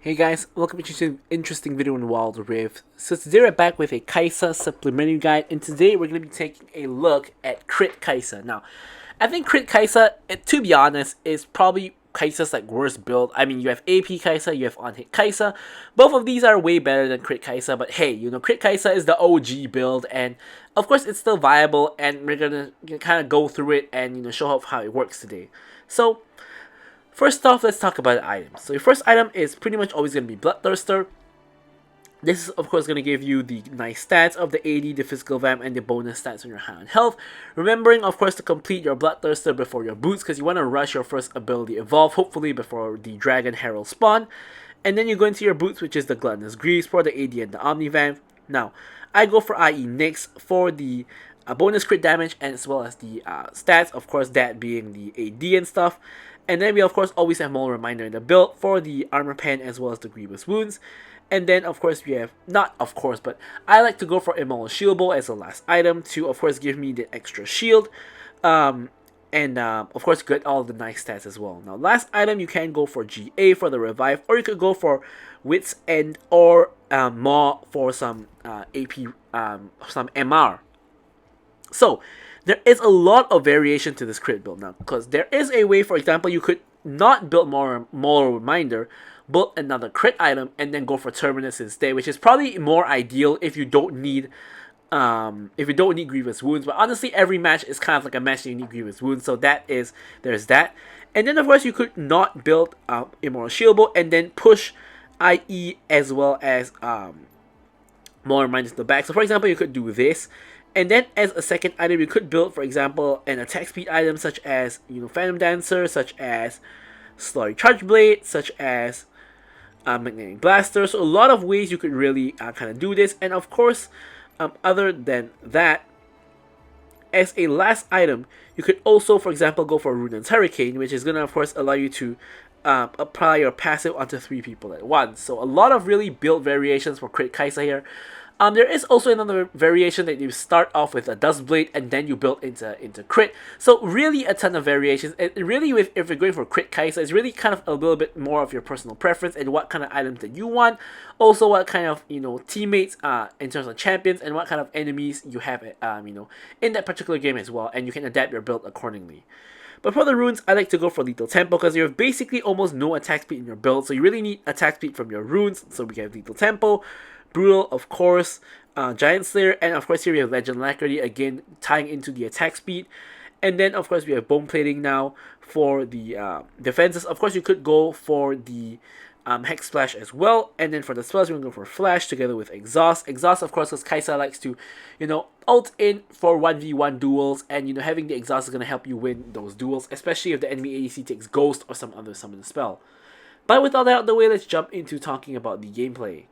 Hey guys, welcome to an interesting video in Wild Rift. So today we're back with a Kai'Sa supplementary guide, and today we're going to be taking a look at Crit Kai'Sa. Now, I think Crit Kai'Sa, to be honest, is probably Kai'Sa's like worst build. I mean, you have AP Kai'Sa, you have on-hit Kai'Sa. Both of these are way better than Crit Kai'Sa, but hey, Crit Kai'Sa is the OG build, and of course it's still viable, and we're going to kind of go through it and show off how it works today. So, first off, let's talk about the items. So your first item is pretty much always going to be Bloodthirster. This is of course going to give you the nice stats of the AD, the physical vamp, and the bonus stats on your high on health. Remembering of course to complete your Bloodthirster before your boots, because you want to rush your first ability evolve, hopefully before the Dragon Herald spawn. And then you go into your boots, which is the Gluttonous Greaves for the AD and the Omni Vamp. Now, I go for IE Nyx for the bonus crit damage, and as well as the stats, of course that being the AD and stuff. And then we of course always have Moral Reminder in the build for the armor pen as well as the grievous wounds. And then of course we have, not of course, but I like to go for Immortal Shield Bow as the last item to of course give me the extra shield. And of course get all the nice stats as well. Now last item you can go for GA for the revive, or you could go for Wit's End or Maw for some AP, some MR. So there is a lot of variation to this crit build now, because there is a way, for example, you could not build Moral Reminder, build another crit item, and then go for Terminus instead, which is probably more ideal if you don't need Grievous Wounds. But honestly, every match is kind of like a match that you need Grievous Wounds, so there's that. And then of course you could not build Immortal Shield Bow and then push IE as well as Moral Reminders to the back. So for example, you could do this. And then as a second item, you could build, for example, an attack speed item such as, Phantom Dancer, such as Slurry Charge Blade, such as Magnetic Blaster. So a lot of ways you could really kind of do this. And of course, other than that, as a last item, you could also, for example, go for Runan's Hurricane, which is going to, of course, allow you to apply your passive onto 3 people at once. So a lot of really build variations for Crit Kai'Sa here. There is also another variation that you start off with a Dust Blade and then you build into crit. So really a ton of variations. And really, if you're going for Crit Kai'Sa, it's really kind of a little bit more of your personal preference and what kind of items that you want. Also, what kind of teammates in terms of champions, and what kind of enemies you have in that particular game as well. And you can adapt your build accordingly. But for the runes, I like to go for Lethal Tempo, because you have basically almost no attack speed in your build, so you really need attack speed from your runes. So we have Lethal Tempo, Brutal, of course, Giant Slayer, and of course here we have Legend Alacrity, again tying into the attack speed. And then of course we have Bone Plating now for the defenses. Of course you could go for the Hex Splash as well, and then for the spells we're going to go for Flash together with Exhaust. Exhaust of course, because Kai'Sa likes to ult in for 1v1 duels, and having the Exhaust is going to help you win those duels, especially if the enemy ADC takes Ghost or some other summon spell. But with all that out of the way, let's jump into talking about the gameplay.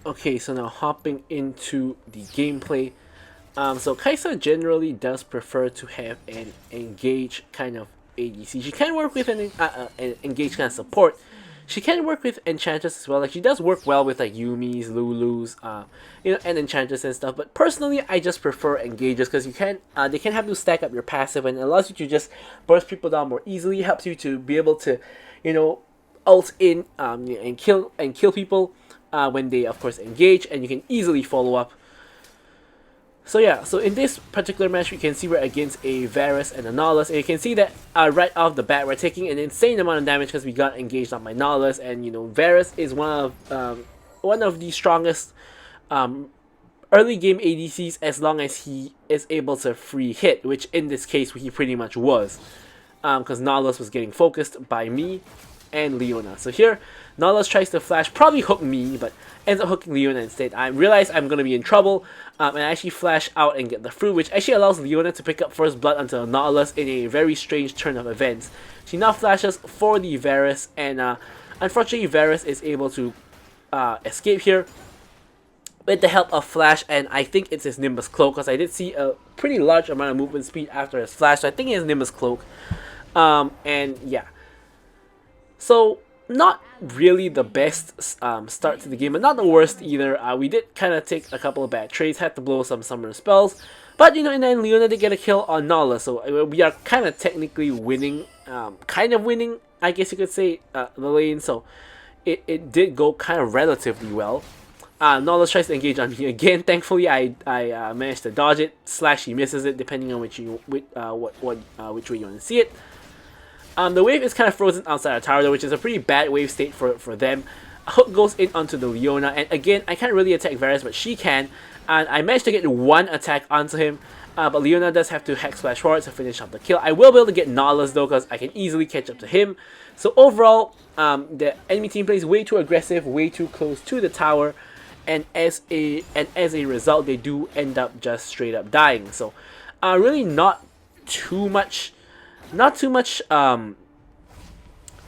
Okay, so now hopping into the gameplay. So Kai'Sa generally does prefer to have an engage kind of ADC. She can work with an engage kind of support. She can work with Enchanters as well. Like, she does work well with like Yumi's, Lulu's, and Enchanters and stuff. But personally, I just prefer Engagers, because they can help you stack up your passive, and it allows you to just burst people down more easily. Helps you to be able to, ult in and kill people when they of course engage, and you can easily follow up. So yeah, so in this particular match, we can see we're against a Varus and a Nautilus, and you can see that right off the bat we're taking an insane amount of damage because we got engaged on my Nautilus, and Varus is one of the strongest early game ADCs, as long as he is able to free hit, which in this case he pretty much was, because Nautilus was getting focused by me and Leona. So here, Nautilus tries to flash, probably hook me, but ends up hooking Leona instead. I realize I'm going to be in trouble, and I actually flash out and get the fruit, which actually allows Leona to pick up first blood onto Nautilus in a very strange turn of events. She now flashes for the Varus, and unfortunately Varus is able to escape here with the help of Flash, and I think it's his Nimbus Cloak, because I did see a pretty large amount of movement speed after his flash, so I think it's Nimbus Cloak. And yeah. So, not really the best start to the game, but not the worst either. We did kind of take a couple of bad trades, had to blow some summoner spells, but and then Leona did get a kill on Nautilus, so we are kind of technically winning, I guess you could say, the lane. So it did go kind of relatively well. Nautilus tries to engage on me again. Thankfully, I managed to dodge it. Slash, he misses it, depending on which way you want to see it. The wave is kind of frozen outside our tower, though, which is a pretty bad wave state for them. A hook goes in onto the Leona, and again, I can't really attack Varus, but she can. And I managed to get one attack onto him, but Leona does have to Hex Splash forward to finish off the kill. I will be able to get Nautilus, though, because I can easily catch up to him. So overall, the enemy team plays way too aggressive, way too close to the tower. And as a result, they do end up just straight up dying. So, really not too much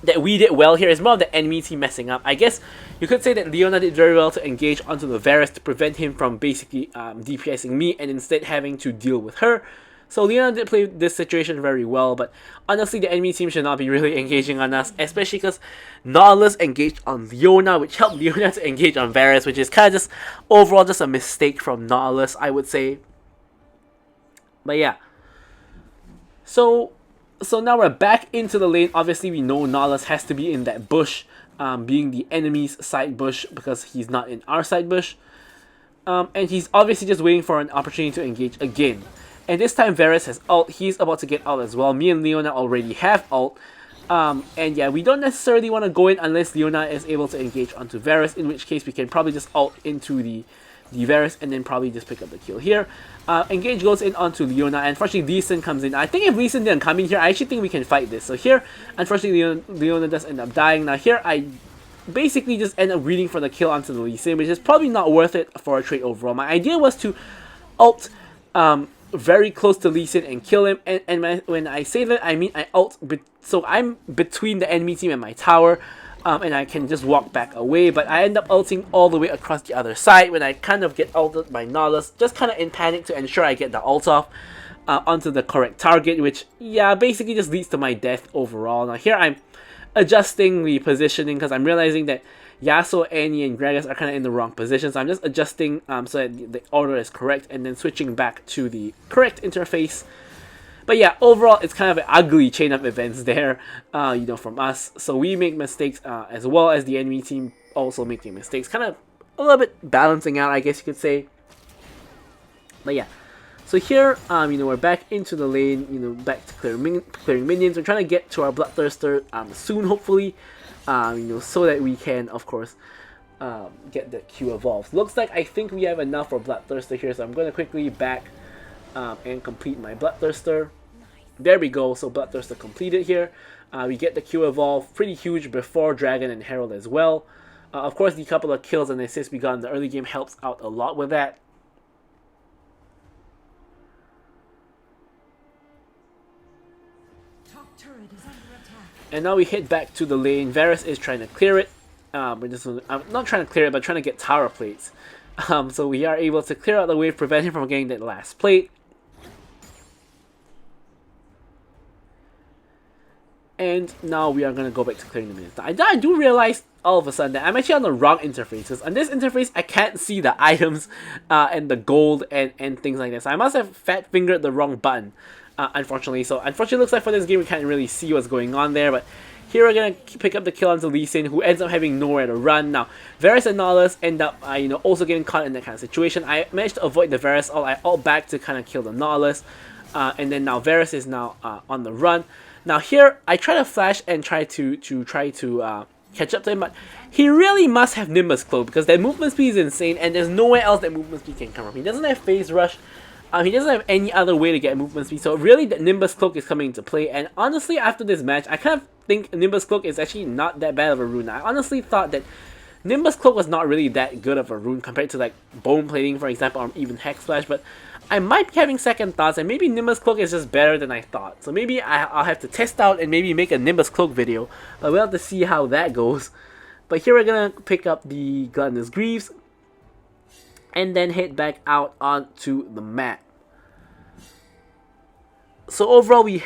that we did well here. It's more of the enemy team messing up. I guess you could say that Leona did very well to engage onto the Varus to prevent him from basically DPSing me and instead having to deal with her. So Leona did play this situation very well, but honestly the enemy team should not be really engaging on us, especially because Nautilus engaged on Leona, which helped Leona to engage on Varus, which is kind of just overall just a mistake from Nautilus, I would say. But yeah. So now we're back into the lane. Obviously we know Nautilus has to be in that bush, being the enemy's side bush, because he's not in our side bush. And he's obviously just waiting for an opportunity to engage again. And this time Varus has ult. He's about to get ult as well. Me and Leona already have ult. And yeah, we don't necessarily want to go in unless Leona is able to engage onto Varus, in which case we can probably just ult into the Varus and then probably just pick up the kill here. Engage goes in onto Leona, and unfortunately Lee Sin comes in. I think if Lee Sin didn't come in here, I actually think we can fight this. So here, unfortunately Leona does end up dying. Now here I basically just end up reading for the kill onto the Lee Sin, which is probably not worth it for a trade overall. My idea was to ult very close to Lee Sin and kill him, and when I say that, I mean I ult, so I'm between the enemy team and my tower, and I can just walk back away, but I end up ulting all the way across the other side when I kind of get ulted by Nautilus, just kind of in panic to ensure I get the ult off onto the correct target, which, yeah, basically just leads to my death overall. Now here I'm adjusting the positioning because I'm realizing that Yasuo, Annie, and Gragas are kind of in the wrong position, so I'm just adjusting so that the order is correct and then switching back to the correct interface. But yeah, overall, it's kind of an ugly chain of events there, from us. So we make mistakes as well as the enemy team also making mistakes. Kind of a little bit balancing out, I guess you could say. But yeah, so here, we're back into the lane, back to clearing minions. We're trying to get to our Bloodthirster soon, hopefully. So that we can, of course, get the Q evolved. Looks like I think we have enough for Bloodthirster here, so I'm going to quickly back and complete my Bloodthirster. There we go, so Bloodthirster completed here. We get the Q evolved, pretty huge before Dragon and Herald as well. Of course, the couple of kills and assists we got in the early game helps out a lot with that. And now we head back to the lane. Varus is trying to clear it. I'm not trying to clear it, but trying to get tower plates. So we are able to clear out the wave, prevent him from getting that last plate. And now we are going to go back to clearing the minions. I do realize all of a sudden that I'm actually on the wrong interface. Because on this interface, I can't see the items and the gold and things like this. So I must have fat fingered the wrong button. Unfortunately. So unfortunately, it looks like for this game we can't really see what's going on there, but here we're gonna pick up the kill onto Lee Sin, who ends up having nowhere to run. Now Varus and Nautilus end up also getting caught in that kind of situation. I managed to avoid the Varus ult. I ult back to kind of kill the Nautilus, and then now Varus is now on the run. Now here I try to flash and try to catch up to him, but he really must have Nimbus Cloak because that movement speed is insane, and there's nowhere else that movement speed can come from. He doesn't have Phase Rush. He doesn't have any other way to get movement speed, so really the Nimbus Cloak is coming into play. And honestly, after this match, I kind of think Nimbus Cloak is actually not that bad of a rune. I honestly thought that Nimbus Cloak was not really that good of a rune compared to like Bone Plating, for example, or even Hex Splash, but I might be having second thoughts, and maybe Nimbus Cloak is just better than I thought. So maybe I'll have to test out and maybe make a Nimbus Cloak video, but we'll have to see how that goes. But here we're gonna pick up the Gluttonous Greaves, and then head back out onto the map. So overall, we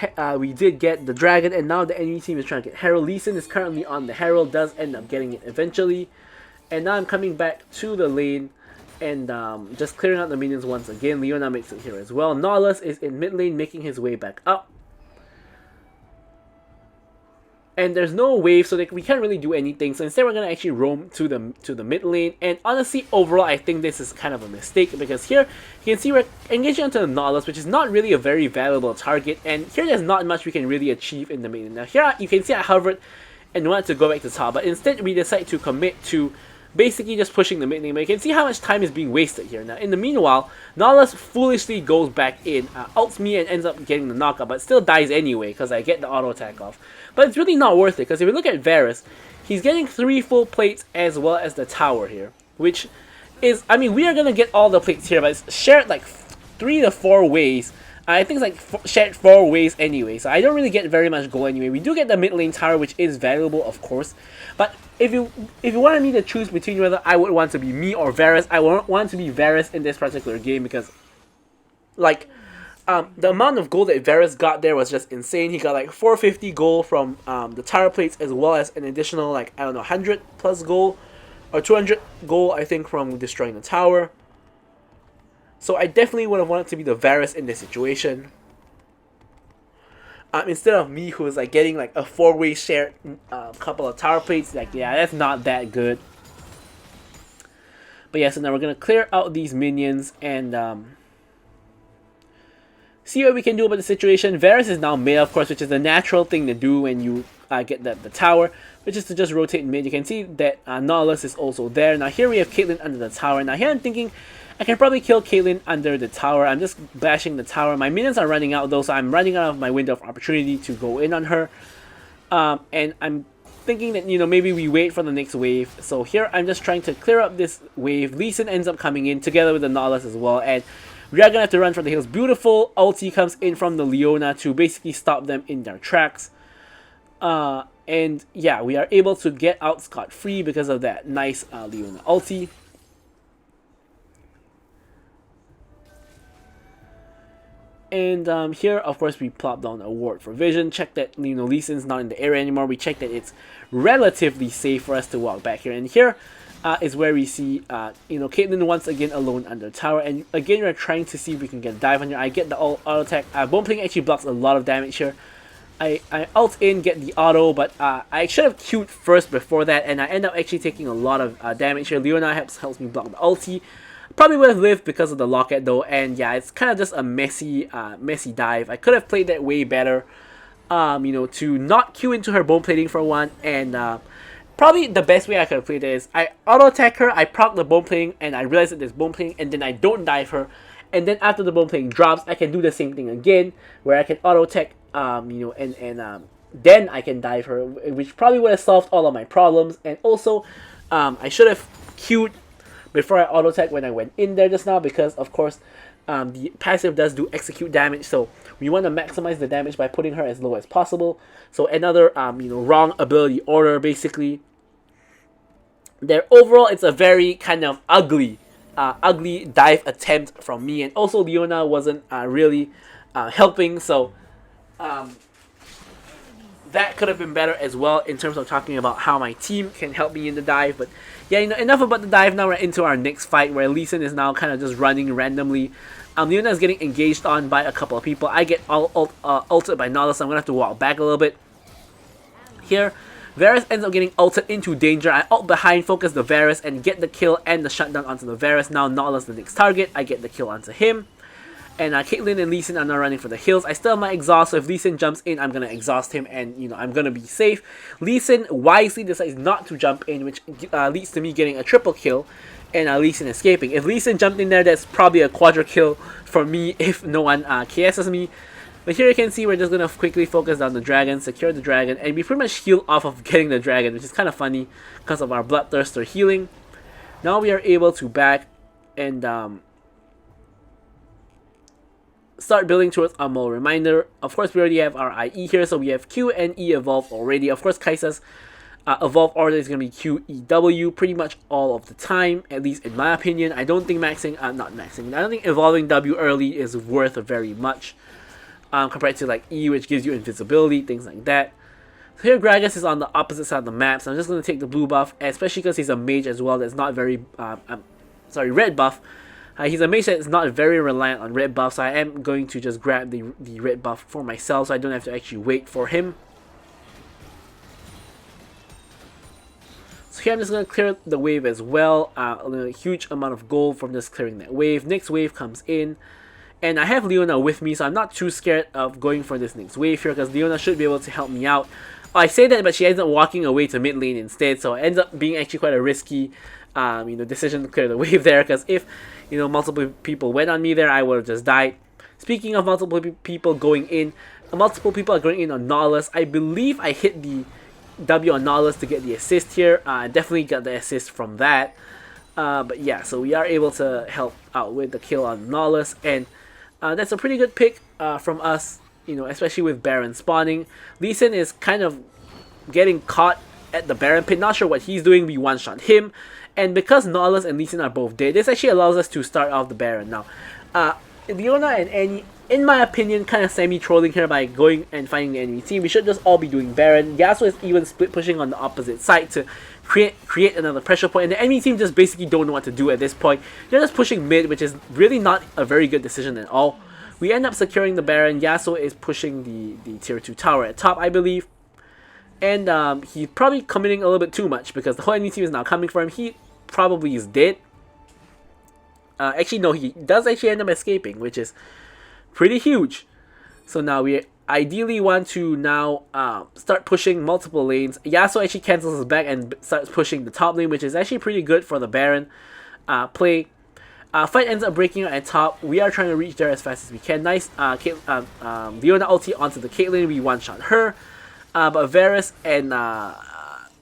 did get the Dragon, and now the enemy team is trying to get Herald. Lee Sin is currently on the Herald, does end up getting it eventually. And now I'm coming back to the lane and just clearing out the minions once again. Leona makes it here as well. Nautilus is in mid lane making his way back up. and there's no wave, so we can't really do anything. So instead, we're gonna actually roam to the mid lane. And honestly, overall, I think this is kind of a mistake, because here you can see we're engaging onto the Nautilus, which is not really a very valuable target. And here, there's not much we can really achieve in the mid lane. Now here, you can see I hovered and wanted to go back to top, but instead we decide to commit to basically just pushing the mid lane. But you can see how much time is being wasted here. Now in the meanwhile, Nautilus foolishly goes back in, ults me, and ends up getting the knockup, but still dies anyway because I get the auto attack off. But it's really not worth it, because if you look at Varus, he's getting 3 full plates as well as the tower here, which is, I mean, we are going to get all the plates here, but it's shared like 3 to 4 ways. I think it's like shared 4 ways anyway, so I don't really get very much gold anyway. We do get the mid lane tower, which is valuable, of course, but if you wanted me to choose between whether I would want to be me or Varus, I would want to be Varus in this particular game, because like the amount of gold that Varus got there was just insane. He got like 450 gold from the tower plates, as well as an additional, like, I don't know, 100 plus gold or 200 gold, I think, from destroying the tower. So I definitely would have wanted to be the Varus in this situation, instead of me, who is like getting like a 4-way shared couple of tower plates. Like, yeah, that's not that good. But yeah, so now we're gonna clear out these minions and see what we can do about the situation. Varus is now mid, of course, which is the natural thing to do when you get the tower, which is to just rotate mid. You can see that Nautilus is also there. Now here we have Caitlyn under the tower. Now here I'm thinking I can probably kill Caitlyn under the tower. I'm just bashing the tower. My minions are running out though, so I'm running out of my window of opportunity to go in on her. And I'm thinking that, you know, maybe we wait for the next wave. So here I'm just trying to clear up this wave. Lee Sin ends up coming in together with the Nautilus as well, and we are gonna have to run for the hills. Beautiful ulti comes in from the Leona to basically stop them in their tracks. And yeah, we are able to get out scot-free because of that nice Leona ulti. And here, of course, we plop down a ward for vision. Check that, you know, Lee Sin's not in the area anymore. We check that it's relatively safe for us to walk back here. And here is where we see, you know, Caitlyn once again alone under tower. And again, we're trying to see if we can get a dive on here. I get the auto attack. Bone Pling actually blocks a lot of damage here. I ult in, get the auto, but I should have queued first before that, and I end up actually taking a lot of damage here. Leona helps me block the ulti. Probably would have lived because of the locket though, and yeah, it's kind of just a messy dive. I could have played that way better, you know, to not queue into her bone plating for one, and probably the best way I could have played it is I auto attack her, I proc the bone plating, and I realize that there's bone plating, and then I don't dive her, and then after the bone plating drops, I can do the same thing again, where I can auto attack, you know, and then I can dive her, which probably would have solved all of my problems. And also, I should have queued before I auto attack when I went in there just now, because of course the passive does do execute damage, so we want to maximize the damage by putting her as low as possible. So another you know, wrong ability order basically. There, overall, it's a very kind of ugly dive attempt from me, and also Leona wasn't really helping, so that could have been better as well in terms of talking about how my team can help me in the dive. But yeah, you know, enough about the dive. Now we're into our next fight, where Lee Sin is now kind of just running randomly. Leona is getting engaged on by a couple of people. I get ulted by Nautilus, so I'm going to have to walk back a little bit. Here, Varus ends up getting ulted into danger. I ult behind, focus the Varus, and get the kill and the shutdown onto the Varus. Now Nautilus the next target. I get the kill onto him. And Caitlyn and Lee Sin are now running for the hills. I still have my exhaust, so if Lee Sin jumps in, I'm going to exhaust him, and, you know, I'm going to be safe. Lee Sin wisely decides not to jump in, which leads to me getting a triple kill, and Lee Sin escaping. If Lee Sin jumped in there, that's probably a quadra kill for me if no one KSs me. But here you can see we're just going to quickly focus down the dragon, secure the dragon, and we pretty much heal off of getting the dragon, which is kind of funny because of our Bloodthirster healing. Now we are able to back and start building towards a Maul Reminder. Of course, we already have our IE here, so we have Q and E evolved already. Of course, Kai'Sa's evolve order is going to be Q, E, W pretty much all of the time, at least in my opinion. I don't think I don't think evolving W early is worth very much compared to like E, which gives you invisibility, things like that. So here Gragas is on the opposite side of the map, so I'm just going to take the blue buff, especially because he's a mage as well that's not very, red buff. He's a mage that's not very reliant on red buff, so I am going to just grab the red buff for myself, so I don't have to actually wait for him. So here I'm just going to clear the wave as well. A huge amount of gold from just clearing that wave. Next wave comes in. And I have Leona with me, so I'm not too scared of going for this next wave here, because Leona should be able to help me out. I say that, but she ends up walking away to mid lane instead, so it ends up being actually quite a risky decision to clear the wave there, because if multiple people went on me there, I would have just died. Speaking of multiple people going in, multiple people are going in on Nautilus. I believe I hit the W on Nautilus to get the assist here. I definitely got the assist from that. But yeah, so we are able to help out with the kill on Nautilus, and that's a pretty good pick from us, especially with Baron spawning. Lee Sin is kind of getting caught at the Baron pit, not sure what he's doing. We one-shot him, and because Nautilus and Lee Sin are both dead, this actually allows us to start off the Baron. Now, Leona and Annie, in my opinion, kind of semi-trolling here by going and finding the enemy team. We should just all be doing Baron. Yasuo is even split pushing on the opposite side to create another pressure point, and the enemy team just basically don't know what to do at this point. They're just pushing mid, which is really not a very good decision at all. We end up securing the Baron. Yasuo is pushing the tier 2 tower at top, I believe. And he's probably committing a little bit too much, because the whole enemy team is now coming for him. He probably is dead. Actually, no, he does actually end up escaping, which is pretty huge. So now we ideally want to now start pushing multiple lanes. Yasuo actually cancels his back and starts pushing the top lane, which is actually pretty good for the Baron play. Fight ends up breaking out at top. We are trying to reach there as fast as we can. Nice Leona ulti onto the Caitlyn. We one-shot her. But Varus and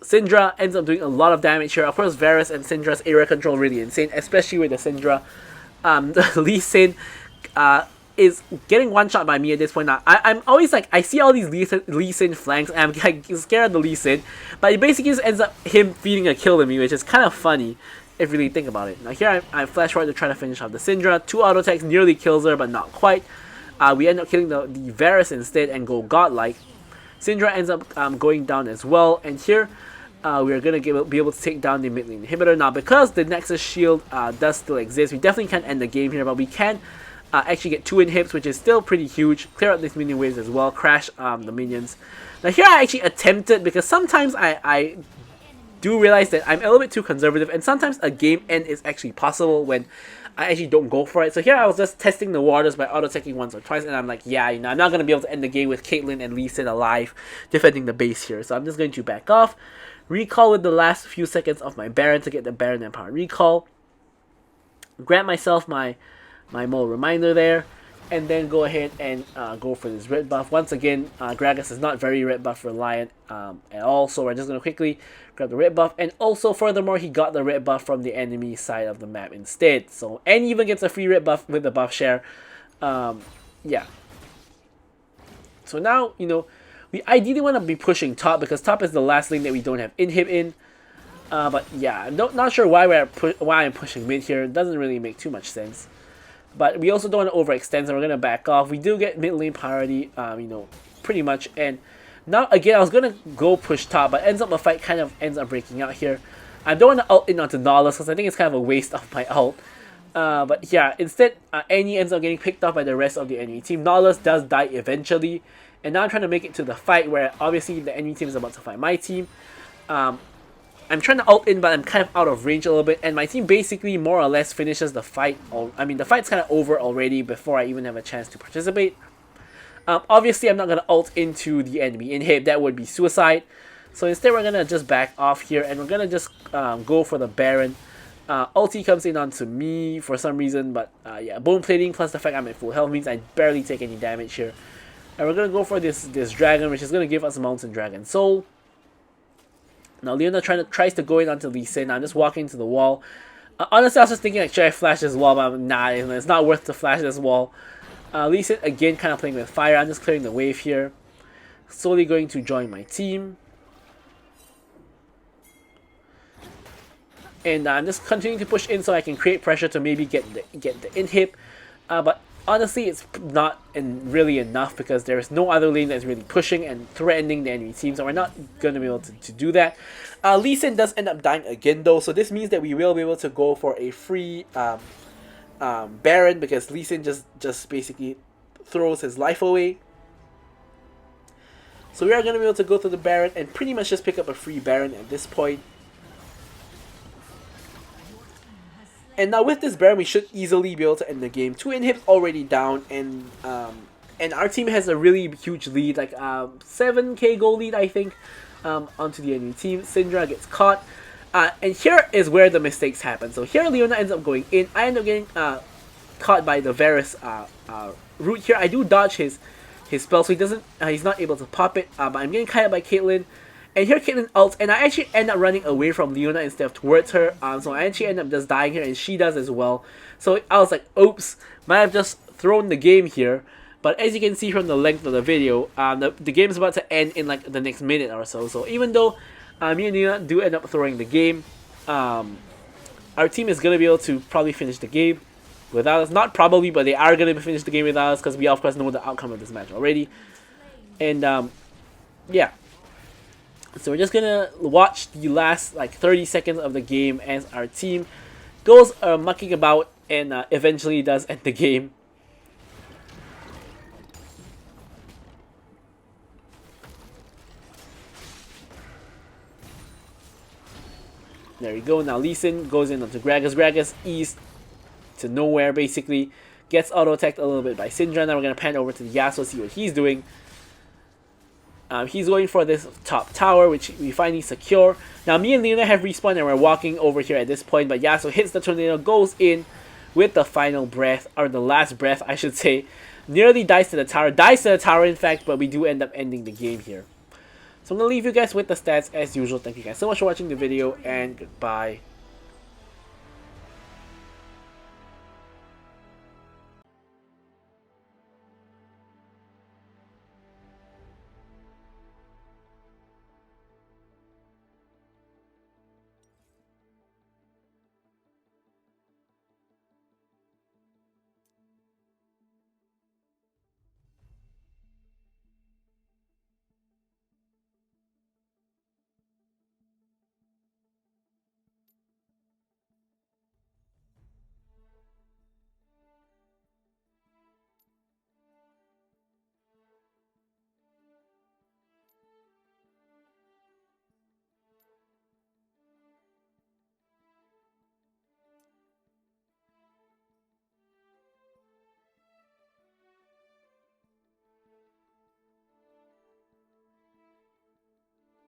Syndra ends up doing a lot of damage here. Of course, Varus and Syndra's area control really insane, especially with the Syndra. Lee Sin is getting one shot by me at this point now. I'm always like, I see all these Lee Sin flanks, and I'm like, scared of the Lee Sin, but it basically just ends up him feeding a kill to me, which is kind of funny if you really think about it. Now here I flash forward to try to finish off the Syndra. 2 auto attacks nearly kills her, but not quite. We end up killing the Varus instead and go godlike. Syndra ends up going down as well, and here we are going to be able to take down the mid lane inhibitor. Now, because the Nexus shield does still exist, we definitely can't end the game here, but we can actually get 2 inhibs, which is still pretty huge. Clear out these minion waves as well, crash the minions. Now here I actually attempted, because sometimes I do realize that I'm a little bit too conservative, and sometimes a game end is actually possible when I actually don't go for it. So here I was just testing the waters by auto-attacking once or twice, and I'm like, yeah, I'm not going to be able to end the game with Caitlyn and Lee Sin alive defending the base here. So I'm just going to back off, recall with the last few seconds of my Baron to get the Baron Empire recall, grant myself my Mole Reminder there, and then go ahead and go for this red buff. Once again, Gragas is not very red buff reliant at all, so we're just going to quickly grab the red buff. And also, furthermore, he got the red buff from the enemy side of the map instead. So, and even gets a free red buff with the buff share. Yeah. So now, we ideally want to be pushing top, because top is the last lane that we don't have inhib in. But yeah, I'm not sure why I'm pushing mid here. It doesn't really make too much sense. But we also don't want to overextend, so we're going to back off. We do get mid lane priority, pretty much. And now, again, I was going to go push top, but a fight kind of ends up breaking out here. I don't want to ult in onto Nautilus, because I think it's kind of a waste of my ult. But yeah, instead, Annie ends up getting picked off by the rest of the enemy team. Nautilus does die eventually. And now I'm trying to make it to the fight, where obviously the enemy team is about to fight my team. I'm trying to ult in, but I'm kind of out of range a little bit, and my team basically more or less finishes the fight. I mean, the fight's kind of over already before I even have a chance to participate. Obviously, I'm not going to ult into the enemy inhib. That would be suicide. So instead, we're going to just back off here, and we're going to just go for the Baron. Ulti comes in onto me for some reason, but yeah, bone plating plus the fact I'm at full health means I barely take any damage here. And we're going to go for this dragon, which is going to give us Mountain Dragon Soul. Now Leona tries to go in onto Lee Sin. I'm just walking to the wall. Honestly, I was just thinking, like, should I flash this wall? But nah, it's not worth to flash this wall. Lee Sin again kind of playing with fire. I'm just clearing the wave here. Slowly going to join my team. And I'm just continuing to push in so I can create pressure to maybe get the inhib. But honestly, it's not really enough, because there is no other lane that's really pushing and threatening the enemy team, so we're not going to be able to do that. Lee Sin does end up dying again though, so this means that we will be able to go for a free Baron, because Lee Sin just basically throws his life away. So we are going to be able to go through the Baron and pretty much just pick up a free Baron at this point. And now with this Baron, we should easily be able to end the game. 2 inhibs already down, and our team has a really huge lead, like 7k goal lead, I think, onto the enemy team. Syndra gets caught, and here is where the mistakes happen. So here Leona ends up going in. I end up getting caught by the Varus root here. I do dodge his spell, so he's not able to pop it. But I'm getting kited by Caitlyn. And here Caitlyn ults, and I actually end up running away from Leona instead of towards her. So I actually end up just dying here, and she does as well. So I was like, oops, might have just thrown the game here. But as you can see from the length of the video, the game is about to end in like the next minute or so. So even though me and Leona do end up throwing the game, our team is going to be able to probably finish the game without us. Not probably, but they are going to finish the game without us, because we of course know the outcome of this match already. And yeah. So we're just gonna watch the last like 30 seconds of the game as our team goes mucking about and eventually does end the game. There we go. Now Lee Sin goes in onto Gragas. Gragas east to nowhere basically. Gets auto-attacked a little bit by Syndra. Now we're gonna pan over to the Yasuo, see what he's doing. He's going for this top tower, which we finally secure. Now, me and Leona have respawned, and we're walking over here at this point. But Yasuo hits the tornado, goes in with the final breath, or the last breath, I should say. Nearly dies to the tower, in fact, but we do end up ending the game here. So I'm going to leave you guys with the stats as usual. Thank you guys so much for watching the video, and goodbye.